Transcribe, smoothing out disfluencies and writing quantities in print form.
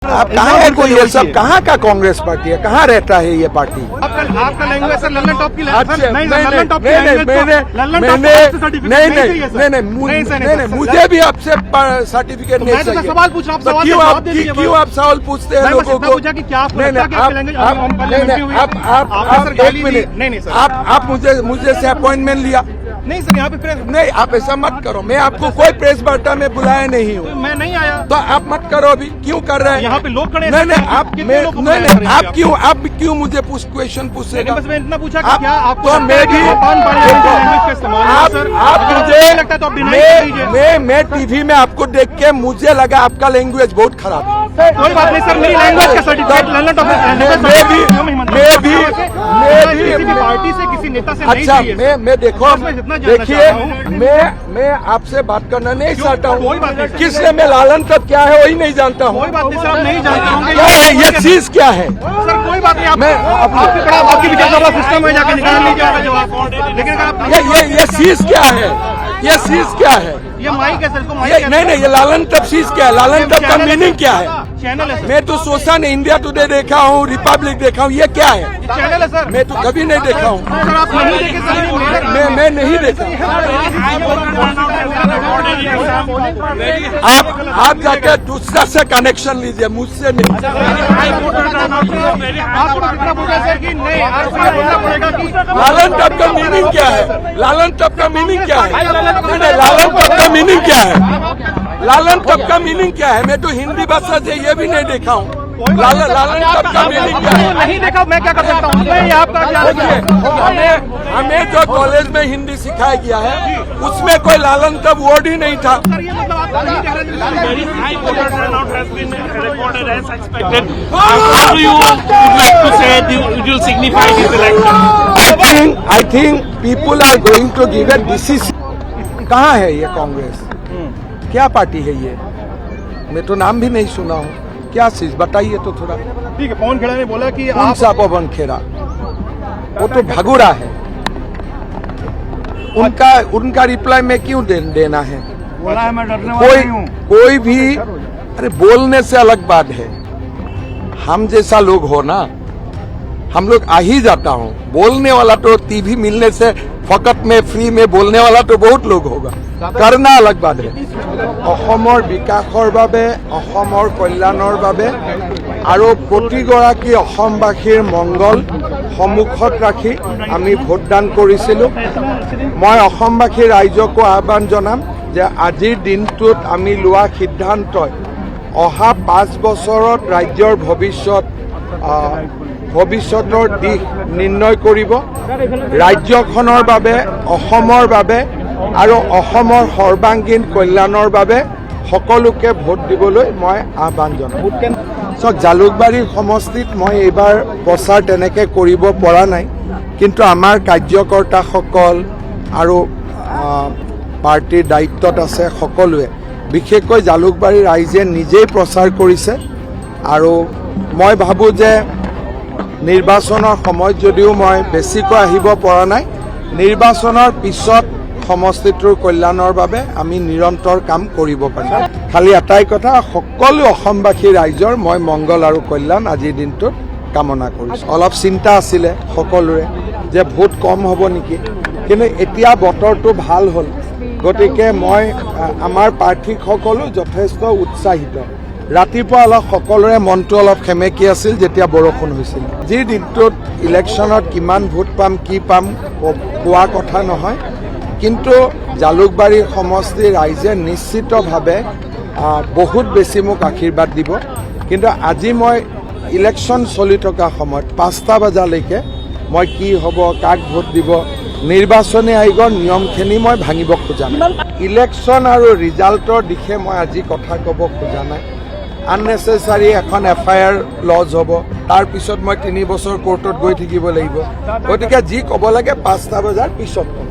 आप कहाँ है कोई ये सब कहाँ का कांग्रेस पार्टी है, कहाँ रहता है ये पार्टी? आपका लैंग्वेज सर लल्लन टॉप की नहीं, मुझे भी आपसे सर्टिफिकेट नहीं चाहिए। सवाल पूछ रहा हूँ, क्यों आप सवाल पूछते हैं लोगों को? आप मुझे से अपॉइंटमेंट लिया? नहीं सर, यहाँ पे प्रेस नहीं, आप ऐसा मत करो। मैं आपको कोई प्रेस वार्ता में बुलाया नहीं हूँ। मैं नहीं आया तो आप मत करो अभी। क्यों कर रहे हैं? यहाँ पे लोग खड़े हैं। नहीं, आप क्यों मुझे क्वेश्चन पूछेगा? बस मैं इतना पूछा कि क्या आपको तो मैं भी लगता है तो आप मैं टीवी में आपको देख के मुझे लगा आपका लैंग्वेज बहुत खराब है। कोई बात नहीं सर, मेरी लैंग्वेज का सर्टिफिकेट लल्लन टॉप मैं भी पार्टी से किसी नेता से अच्छा मैं देखो देखिए मैं आपसे बात करना नहीं चाहता हूँ। किसने मैं लालन तब क्या है वही नहीं जानता हूँ। कोई बात नहीं सर, आप नहीं जानते होंगे क्या है ये चीज क्या है? सर कोई बात नहीं, आपकी विचारधारा सिस्टम में जाकर निकाल लीजिए आपका जवाब। लेकिन अगर आप ये चीज क्या है? ये चीज क्या है? ये माइक है सर, इसको माइक नहीं, ये लालन तब चीज क्या है? लालन तब का मीनिंग क्या है? चैनल है। मैं तो सोचा नहीं, इंडिया टुडे देखा हूँ, रिपब्लिक देखा हूँ, ये क्या है? चैनल है सर। मैं तो कभी नहीं देखा हूँ। सर आप नहीं देखे सर, मैं नहीं देखा। आप जाकर दूसरा से कनेक्शन लीजिए, मुझसे नहीं। लालन तब का मीनिंग क्या है? लालन तब का मीनिंग क्या है? लालन तब का मीनिंग क्या है? लालन तब का मीनिंग क्या है? मैं तो हिंदी भाषा से ये भी नहीं देखा हूँ। लालन तब का मीनिंग क्या है? नहीं देखा, मैं क्या कर सकता हूँ? हमें जो कॉलेज में हिंदी सिखाया गया है उसमें कोई लालन तब वर्ड ही नहीं था। I think people are going to give a decision. कहाँ है ये कांग्रेस? क्या पार्टी है ये? मैं तो नाम भी नहीं सुना हूँ। क्या चीज बताइए तो थोड़ा। ठीक है, पवन खेड़ा ने बोला कि कौन सा पवन खेड़ा? वो तो भगोड़ा है। उनका रिप्लाई में क्यों देना है? बोला है मैं डरने वाला नहीं हूँ। कोई भी अरे बोलने से अलग बात है। हम जैसा लोग हो ना, हम लोग आ ही जाता हूँ। बोलने वाला तो टीवी मिलने से फकत में फ्री में बोलने वाला तो बहुत लोग होगा। करना अलग बात है। অসমৰ বিকাশৰ বাবে, অসমৰ কল্যাণৰ বাবে আৰু প্ৰতিগৰাকী অসমবাসীৰ মংগল সন্মুখত ৰাখি আমি ভোটদান কৰিছিলোঁ। মই অসমবাসী ৰাইজকো আহ্বান জনাম যে আজিৰ দিনটোত আমি লোৱা সিদ্ধান্তই অহা 5 বছৰত ৰাজ্যৰ ভৱিষ্যতৰ দিশ নিৰ্ণয় কৰিব। ৰাজ্যখনৰ বাবে, অসমৰ বাবে আৰু অসমৰ সৰ্বাংগীন কল্যাণৰ বাবে সকলোকে ভোট দিবলৈ মই আহ্বান জনাম। চাওক, জালুকবাৰী সমষ্টিত মই এইবাৰ প্ৰচাৰ তেনেকৈ কৰিব পৰা নাই, কিন্তু আমাৰ কাৰ্যকৰ্তাসকল আৰু পাৰ্টিৰ দায়িত্বত আছে সকলোৱে, বিশেষকৈ জালুকবাৰী ৰাইজে নিজেই প্ৰচাৰ কৰিছে। আৰু মই ভাবোঁ যে নিৰ্বাচনৰ সময়ত যদিও মই বেছিকৈ আহিব পৰা নাই, নিৰ্বাচনৰ পিছত সমষ্টিটোৰ কল্যাণৰ বাবে আমি নিৰন্তৰ কাম কৰিব পাৰিম। খালি এটাই কথা, সকলো অসমবাসী ৰাইজৰ মই মংগল আৰু কল্যাণ আজিৰ দিনটোত কামনা কৰিছোঁ। অলপ চিন্তা আছিলে সকলোৰে যে ভোট কম হ'ব নেকি, কিন্তু এতিয়া বতৰটো ভাল হ'ল, গতিকে মই আমাৰ প্ৰাৰ্থীসকলো যথেষ্ট উৎসাহিত। ৰাতিপুৱা অলপ সকলোৰে মনটো অলপ সেমেকি আছিল যেতিয়া বৰষুণ হৈছিল। আজিৰ দিনটোত ইলেকশ্যনত কিমান ভোট পাম কি পাম কোৱা কথা নহয়, কিন্তু জালুকবাৰী সমষ্টিৰ ৰাইজে নিশ্চিতভাৱে বহুত বেছি মোক আশীৰ্বাদ দিব। কিন্তু আজি মই ইলেকশ্যন চলি থকা সময়ত 5টা বজালৈকে মই কি হ'ব, কাক ভোট দিব, নিৰ্বাচনী আয়োগৰ নিয়মখিনি মই ভাঙিব খোজা নাই। ইলেকশ্যন আৰু ৰিজাল্টৰ দিশে মই আজি কথা ক'ব খোজা নাই। আননেচেচাৰী এখন FIR লজ হ'ব, তাৰপিছত মই 3 বছৰ কোৰ্টত গৈ থাকিব লাগিব। গতিকে যি ক'ব লাগে 5টা বজাৰ পিছত